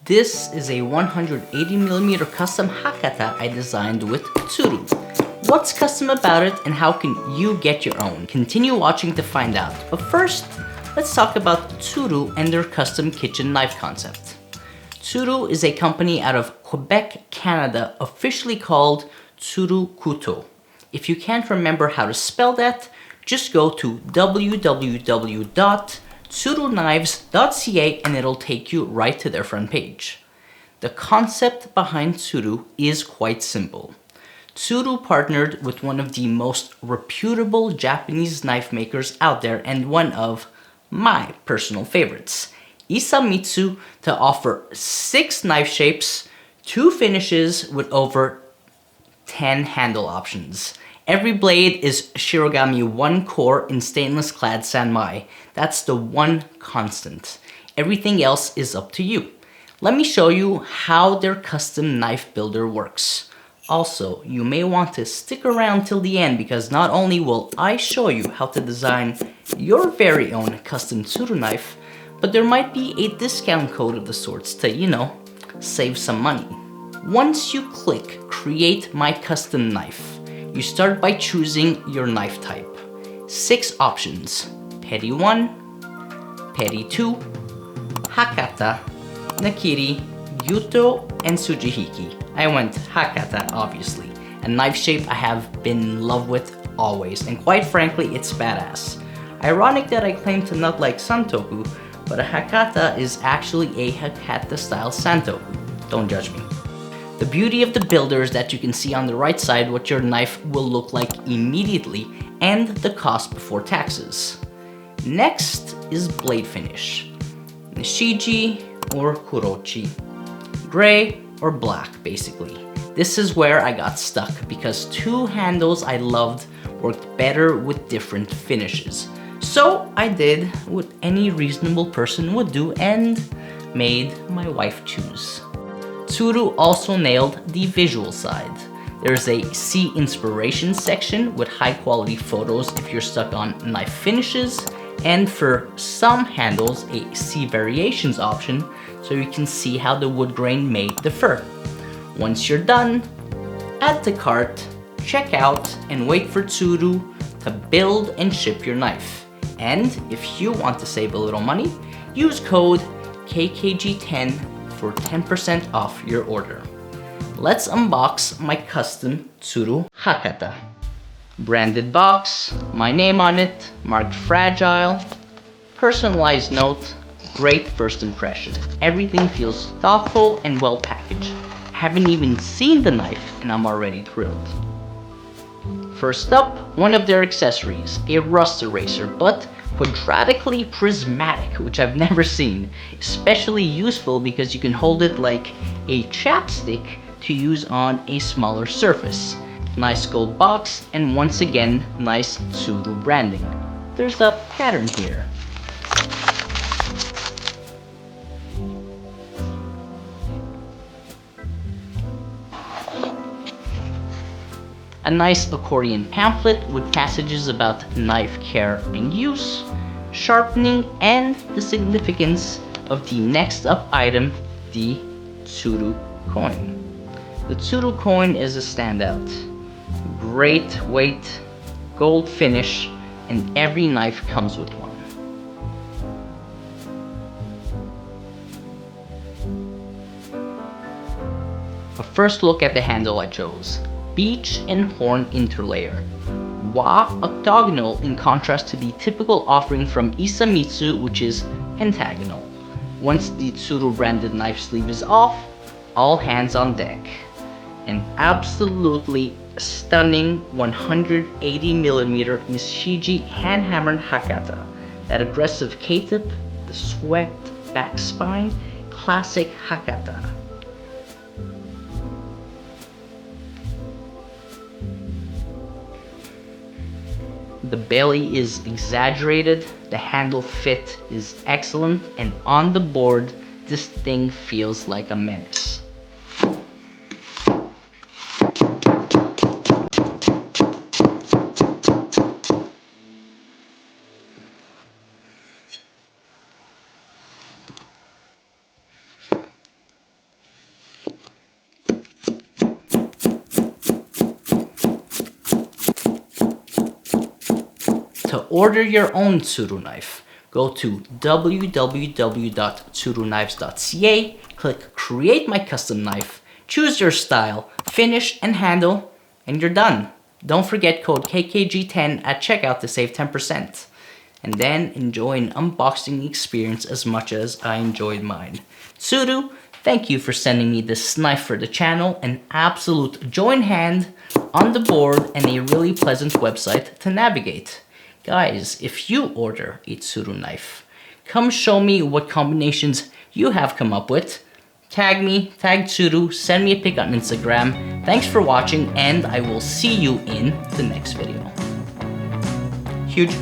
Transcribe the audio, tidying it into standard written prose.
This is a 180mm custom Hakata I designed with Tsuru. What's custom about it and how can you get your own? Continue watching to find out. But first, let's talk about Tsuru and their custom kitchen knife concept. Tsuru is a company out of Quebec, Canada, officially called Tsuru Couteaux. If you can't remember how to spell that, just go to www.tsuruknives.ca and it'll take you right to their front page. The concept behind Tsuru is quite simple. Tsuru partnered with one of the most reputable Japanese knife makers out there and one of my personal favorites, Isamitsu, to offer 6 knife shapes, 2 finishes with over 10 handle options. Every blade is Shirogami 1 core in stainless clad sanmai. That's the one constant. Everything else is up to you. Let me show you how their custom knife builder works. Also, you may want to stick around till the end because not only will I show you how to design your very own custom Tsuru knife, but there might be a discount code of the sorts to, save some money. Once you click Create My Custom Knife, you start by choosing your knife type. 6 options: Peri 1, Peri 2, Hakata, Nakiri, Yuto, and Tsujihiki. I went Hakata, obviously, a knife shape I have been in love with always, and quite frankly, it's badass. Ironic that I claim to not like santoku, but a Hakata is actually a Hakata style santoku. Don't judge me. The beauty of the builder is that you can see on the right side what your knife will look like immediately and the cost before taxes. Next is blade finish. Nishiji or Kurochi. Gray or black, basically. This is where I got stuck because 2 handles I loved worked better with different finishes. So I did what any reasonable person would do and made my wife choose. Tsuru also nailed the visual side. There's a see inspiration section with high quality photos if you're stuck on knife finishes, and for some handles a see variations option so you can see how the wood grain may differ. Once you're done, add to cart, check out, and wait for Tsuru to build and ship your knife. And if you want to save a little money, use code KKG10 for 10% off your order. Let's unbox my custom Tsuru Hakata. Branded box, my name on it, marked fragile, personalized note, great first impression. Everything feels thoughtful and well packaged. Haven't even seen the knife and I'm already thrilled. First up, one of their accessories, a rust eraser, but quadratically prismatic, which I've never seen. Especially useful because you can hold it like a chapstick to use on a smaller surface. Nice gold box, and once again, nice Tsuru branding. There's a pattern here. A nice accordion pamphlet with passages about knife care and use, sharpening, and the significance of the next up item, the Tsuru coin. The Tsuru coin is a standout. Great weight, gold finish, and every knife comes with one. A first look at the handle I chose. Beech and horn interlayer. Wa octagonal in contrast to the typical offering from Isamitsu, which is pentagonal. Once the Tsuru branded knife sleeve is off, all hands on deck. An absolutely stunning 180mm Nishiji hand-hammered Hakata. That aggressive K-tip, the swept back spine, classic Hakata. The belly is exaggerated, the handle fit is excellent, and on the board, this thing feels like a menace. order your own Tsuru knife, go to www.tsuruknives.ca, click Create My Custom Knife, choose your style, finish and handle, and you're done. Don't forget code KKG10 at checkout to save 10%. And then enjoy an unboxing experience as much as I enjoyed mine. Tsuru, thank you for sending me this knife for the channel, an absolute joy in hand on the board and a really pleasant website to navigate. Guys, if you order a Tsuru knife, come show me what combinations you have come up with. Tag me, tag Tsuru, send me a pic on Instagram. Thanks for watching, and I will see you in the next video. Huge